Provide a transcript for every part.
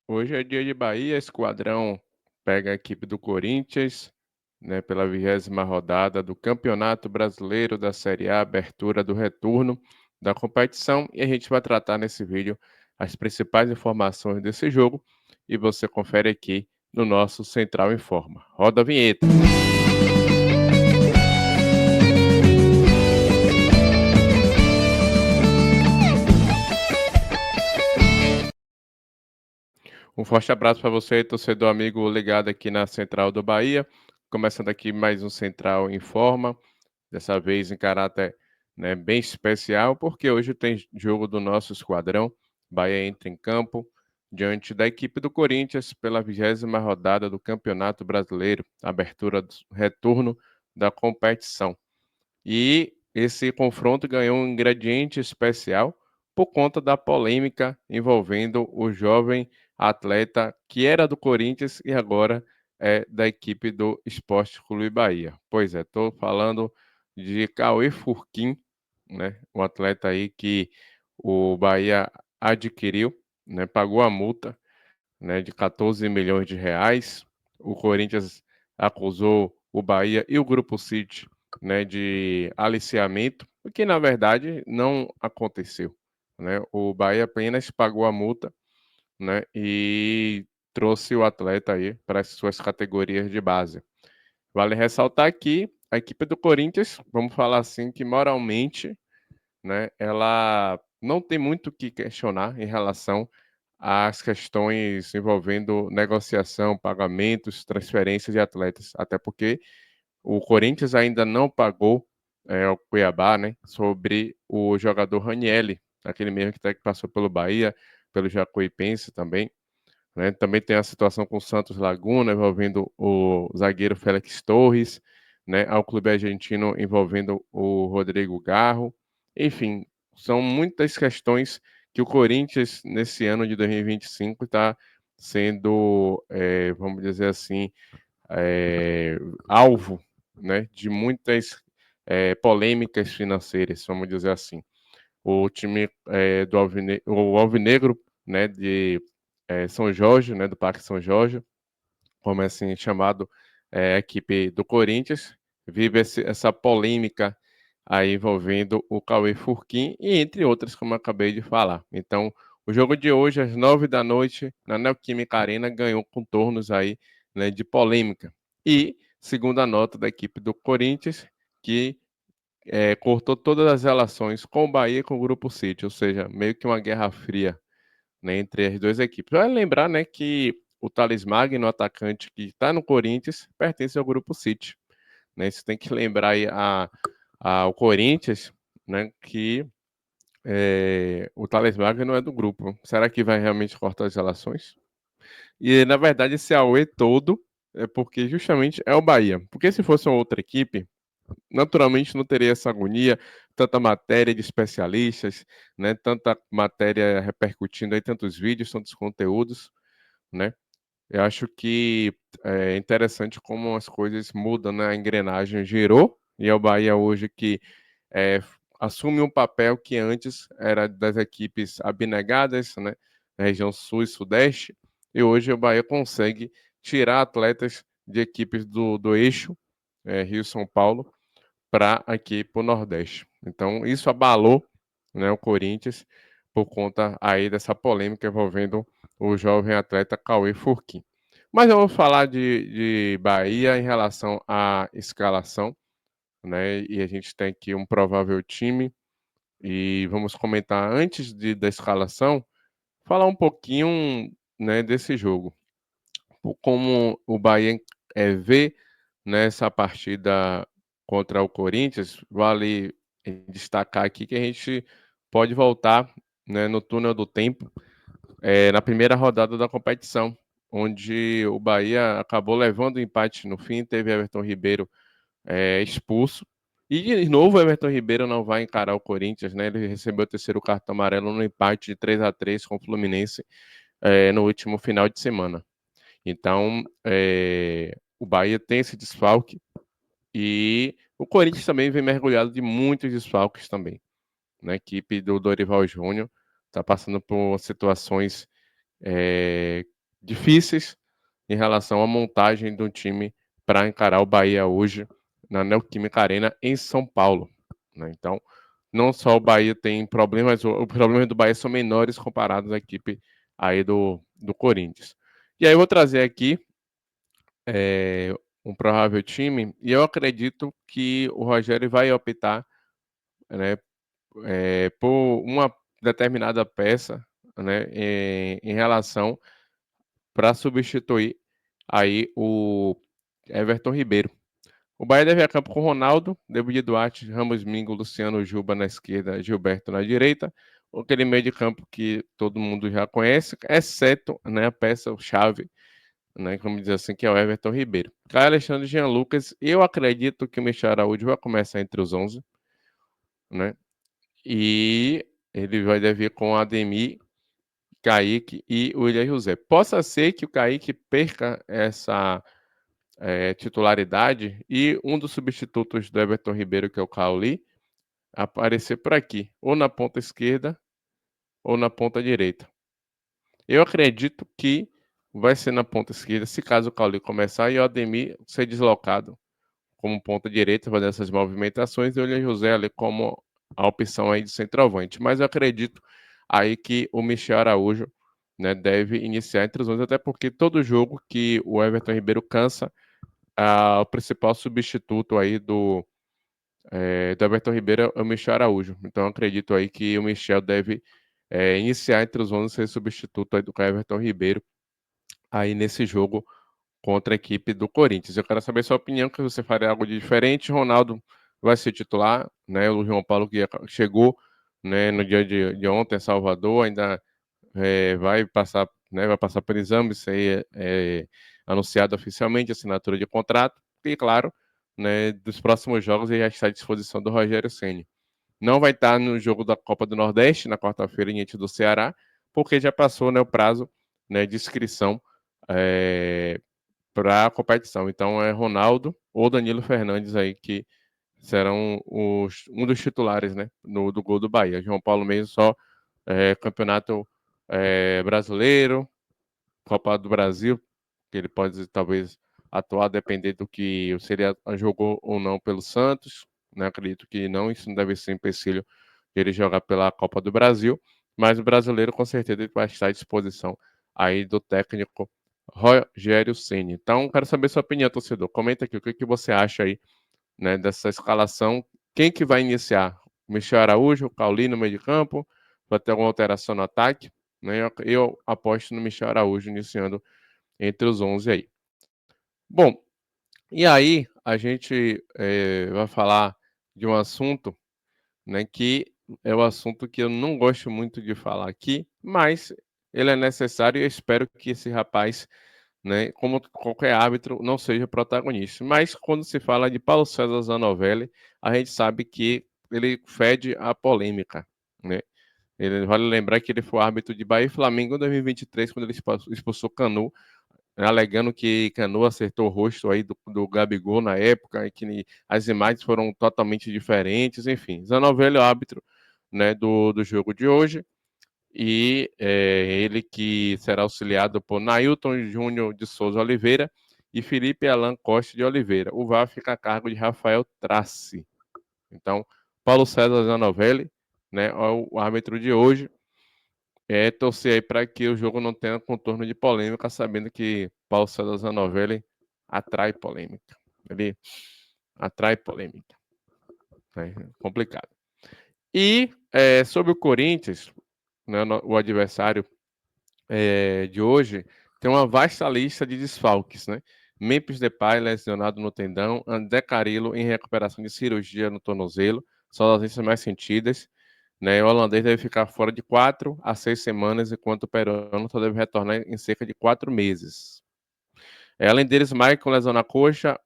Hoje é dia de Bahia, Esquadrão pega a equipe do Corinthians, né, pela 20ª rodada do Campeonato Brasileiro da Série A, abertura do retorno da competição, e a gente vai tratar nesse vídeo as principais informações desse jogo e você confere aqui no nosso Central Informa. Roda a vinheta. Um forte abraço para você, torcedor amigo ligado aqui na Central do Bahia. Começando aqui mais um Central Informa, dessa vez em caráter, né, bem especial, porque hoje tem jogo do nosso esquadrão. Bahia entra em campo diante da equipe do Corinthians pela 20ª rodada do Campeonato Brasileiro, abertura do retorno da competição. E esse confronto ganhou um ingrediente especial por conta da polêmica envolvendo o jovem atleta que era do Corinthians e agora é da equipe do Sport Clube Bahia. Pois é, estou falando de Cauê Furquim, né, um atleta aí que o Bahia adquiriu, né, pagou a multa, né, de 14 milhões de reais. O Corinthians acusou o Bahia e o Grupo City, né, de aliciamento, o que na verdade não aconteceu, né? O Bahia apenas pagou a multa, né, e trouxe o atleta aí para as suas categorias de base. Vale ressaltar que a equipe do Corinthians, vamos falar assim, que moralmente, né, ela não tem muito o que questionar em relação às questões envolvendo negociação, pagamentos, transferências de atletas, até porque o Corinthians ainda não pagou ao Cuiabá, né, sobre o jogador Ranielli, aquele mesmo que passou pelo Bahia, pelo Jacuipense também, né. Também tem a situação com o Santos Laguna envolvendo o zagueiro Félix Torres, né, ao clube argentino envolvendo o Rodrigo Garro. Enfim, são muitas questões que o Corinthians, nesse ano de 2025, está sendo, vamos dizer assim, eh, alvo, né, de muitas, polêmicas financeiras, vamos dizer assim. O time, o Alvinegro, né, de, São Jorge, né, do Parque São Jorge, como é assim chamado, a equipe do Corinthians, vive essa polêmica aí envolvendo o Cauê Furquim e entre outras, como eu acabei de falar. Então, o jogo de hoje, às 9 da noite, na Neoquímica Arena, ganhou contornos aí, né, de polêmica. E, segundo a nota da equipe do Corinthians, que cortou todas as relações com o Bahia e com o Grupo City, ou seja, meio que uma guerra fria, né, entre as duas equipes. Vale lembrar, né, que o Thales Magno, atacante que está no Corinthians, pertence ao Grupo City, né? Isso tem que lembrar aí ao Corinthians, né, que o Thales Magno não é do grupo. Será que vai realmente cortar as relações? E na verdade esse auê todo é porque justamente é o Bahia. Porque se fosse uma outra equipe, naturalmente não teria essa agonia, tanta matéria de especialistas, né, tanta matéria repercutindo aí, tantos vídeos, tantos conteúdos, né. Eu acho que é interessante como as coisas mudam, né, a engrenagem girou, e é o Bahia hoje que, assume um papel que antes era das equipes abnegadas, né, na região sul e sudeste, e hoje o Bahia consegue tirar atletas de equipes do eixo, Rio-São Paulo, para aqui para o Nordeste. Então isso abalou, né, o Corinthians por conta aí dessa polêmica envolvendo o jovem atleta Cauê Furquim. Mas eu vou falar de Bahia em relação à escalação, né? E a gente tem aqui um provável time e vamos comentar antes da escalação, falar um pouquinho, né, desse jogo. Como o Bahia vê nessa partida contra o Corinthians, vale destacar aqui que a gente pode voltar, né, no túnel do tempo, na primeira rodada da competição, onde o Bahia acabou levando o empate no fim, teve Everton Ribeiro expulso. E de novo o Everton Ribeiro não vai encarar o Corinthians, né? Ele recebeu o terceiro cartão amarelo no empate de 3-3 com o Fluminense no último final de semana. Então, o Bahia tem esse desfalque e o Corinthians também vem mergulhado de muitos desfalques também, né? A equipe do Dorival Júnior está passando por situações difíceis em relação à montagem do time para encarar o Bahia hoje na Neoquímica Arena em São Paulo, né. Então, não só o Bahia tem problemas, o problema do Bahia são menores comparados à equipe aí do Corinthians. E aí eu vou trazer aqui, um provável time, e eu acredito que o Rogério vai optar, né, por uma determinada peça, né, em relação para substituir aí o Everton Ribeiro. O Bahia deve ir a campo com Ronaldo, David Duarte, Ramos Mingo, Luciano Juba na esquerda, Gilberto na direita. Aquele meio de campo que todo mundo já conhece, exceto, né, a peça-chave, né, como dizer assim, que é o Everton Ribeiro. Caio Alexandre e Jean Lucas, eu acredito que o Michel Araújo vai começar entre os 11, né, e ele vai deve ir com Ademir, Kaique e o Willian José. Possa ser que o Kaique perca essa titularidade e um dos substitutos do Everton Ribeiro, que é o Cauli, aparecer por aqui, ou na ponta esquerda ou na ponta direita. Eu acredito que vai ser na ponta esquerda, se caso o Cauli começar e o Ademir ser deslocado como ponta direita, fazer essas movimentações, e o Willian José ali como a opção aí de centroavante. Mas eu acredito aí que o Michel Araújo, né, deve iniciar entre os 11, até porque todo jogo que o Everton Ribeiro cansa, o principal substituto aí do Everton Ribeiro é o Michel Araújo. Então, acredito aí que o Michel deve iniciar entre os 11, ser substituto aí do Everton Ribeiro aí nesse jogo contra a equipe do Corinthians. Eu quero saber sua opinião, que você faria algo de diferente. Ronaldo vai ser titular, né? O João Paulo que chegou, né, no dia de ontem em Salvador, ainda vai passar por exame, isso aí é anunciado oficialmente, assinatura de contrato, e claro, né, dos próximos jogos ele já está à disposição do Rogério Ceni. Não vai estar no jogo da Copa do Nordeste, na quarta-feira, diante do Ceará, porque já passou, né, o prazo, né, de inscrição para a competição. Então é Ronaldo ou Danilo Fernandes aí que serão um dos titulares, né, do gol do Bahia. João Paulo mesmo só campeonato brasileiro, Copa do Brasil, que ele pode talvez atuar, depender do que se ele jogou ou não pelo Santos, né? Acredito que não, isso não deve ser empecilho ele jogar pela Copa do Brasil, mas o brasileiro com certeza ele vai estar à disposição aí do técnico Rogério Ceni. Então, quero saber sua opinião, torcedor. Comenta aqui o que, que você acha aí, né, dessa escalação. Quem que vai iniciar? Michel Araújo, Cauli no meio de campo? Vai ter alguma alteração no ataque? Né? Eu aposto no Michel Araújo iniciando entre os 11 aí. Bom, e aí a gente vai falar de um assunto, né, que é o assunto que eu não gosto muito de falar aqui, mas ele é necessário e eu espero que esse rapaz, né, como qualquer árbitro, não seja protagonista. Mas quando se fala de Paulo César Zanovelli, a gente sabe que ele fede a polêmica, né? Ele vale lembrar que ele foi árbitro de Bahia e Flamengo em 2023, quando ele expulsou Canu, alegando que Canu acertou o rosto aí do Gabigol na época, e que as imagens foram totalmente diferentes, enfim. Zanovelli é o árbitro, né, do jogo de hoje, e ele que será auxiliado por Nailton Júnior de Souza Oliveira e Felipe Alan Costa de Oliveira. O VAR fica a cargo de Rafael Trace. Então, Paulo César Zanovelli, né, é o árbitro de hoje. Torcer aí para que o jogo não tenha contorno de polêmica, sabendo que Paulo César Zanovelli atrai polêmica. Ele atrai polêmica. É complicado. E sobre o Corinthians, né, o adversário de hoje, tem uma vasta lista de desfalques, né? Memphis Depay lesionado no tendão, André Carilo em recuperação de cirurgia no tornozelo, são as ausências mais sentidas, né? O holandês deve ficar fora de 4 a 6 semanas, enquanto o peruano só deve retornar em cerca de 4 meses. Além deles, Michael lesão na coxa,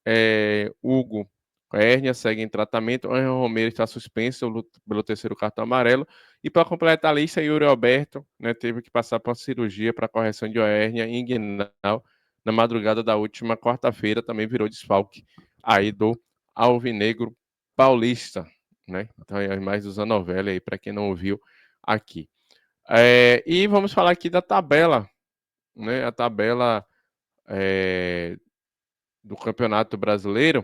Hugo, a hérnia segue em tratamento, Angel Romero está suspenso pelo terceiro cartão amarelo, e para completar a lista, Yuri Alberto, né, teve que passar por uma cirurgia para correção de hérnia inguinal na madrugada da última quarta-feira, também virou desfalque aí do Alvinegro Paulista, né? Então, é mais dos Zanovelli aí, para quem não ouviu aqui. E vamos falar aqui da tabela, né, a tabela do Campeonato Brasileiro,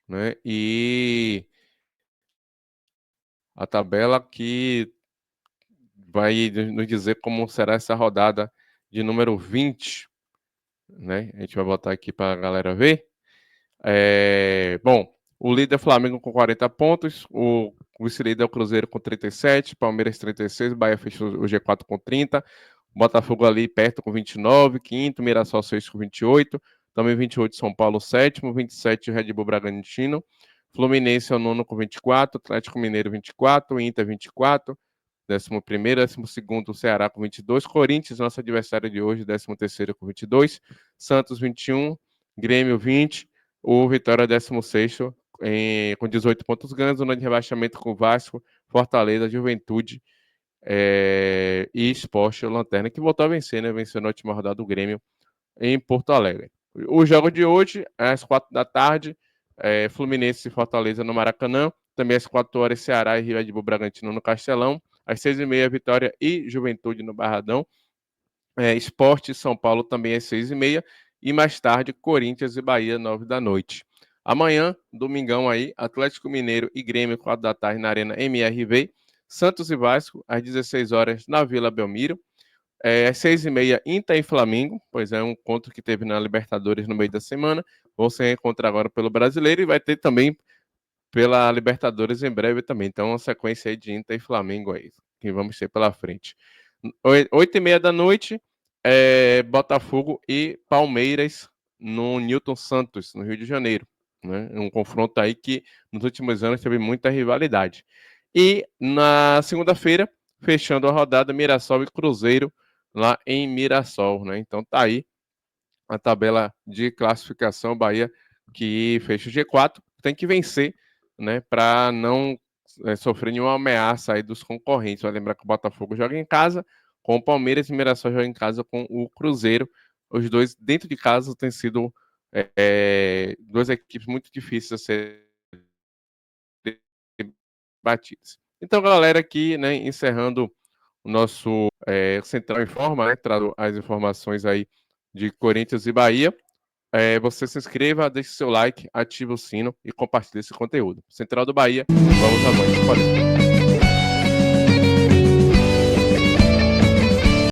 né, e a tabela que vai nos dizer como será essa rodada de número 20, né? A gente vai botar aqui para a galera ver. Bom, o líder Flamengo com 40 pontos, o vice-líder é o Cruzeiro com 37, Palmeiras 36, Bahia fechou o G4 com 30, Botafogo ali perto com 29, quinto, Mirassol 6 com 28, também 28 São Paulo sétimo, 27 Red Bull Bragantino, Fluminense é o nono com 24, Atlético Mineiro 24, Inter 24, 11º, 12º, Ceará com 22, Corinthians, nosso adversário de hoje, 13º com 22, Santos 21, Grêmio 20, o Vitória 16º com 18 pontos ganhos, zona de rebaixamento com Vasco, Fortaleza, Juventude e Sport Lanterna, que voltou a vencer, né? Venceu na última rodada do Grêmio em Porto Alegre. O jogo de hoje, às 4 da tarde, Fluminense e Fortaleza no Maracanã, também às 4 horas, Ceará e Red Bull Bragantino no Castelão, às 6h30, Vitória e Juventude no Barradão, Sport São Paulo também às 6h30, e mais tarde, Corinthians e Bahia, 9 da noite. Amanhã, domingão aí, Atlético Mineiro e Grêmio, 4 da tarde, na Arena MRV, Santos e Vasco, às 16 horas, na Vila Belmiro, às 6h30, Inter e Flamengo, pois é um encontro que teve na Libertadores no meio da semana, vão se encontrar agora pelo Brasileiro e vai ter também pela Libertadores em breve também. Então, uma sequência aí de Inter e Flamengo aí, que vamos ter pela frente. 8h30 da noite, Botafogo e Palmeiras no Newton Santos, no Rio de Janeiro. Né? Um confronto aí que nos últimos anos teve muita rivalidade. E na segunda-feira, fechando a rodada, Mirassol e Cruzeiro lá em Mirassol. Né? Então tá aí a tabela de classificação. Bahia que fecha o G4, tem que vencer, né, para não sofrer nenhuma ameaça aí dos concorrentes. Vai lembrar que o Botafogo joga em casa com o Palmeiras e o Mirassol joga em casa com o Cruzeiro. Os dois dentro de casa têm sido duas equipes muito difíceis a serem batidas. Então, galera, aqui, né, encerrando o nosso Central Informa, né, trago as informações aí de Corinthians e Bahia. Você se inscreva, deixe seu like, ative o sino e compartilhe esse conteúdo. Central do Bahia, vamos avante. Valeu.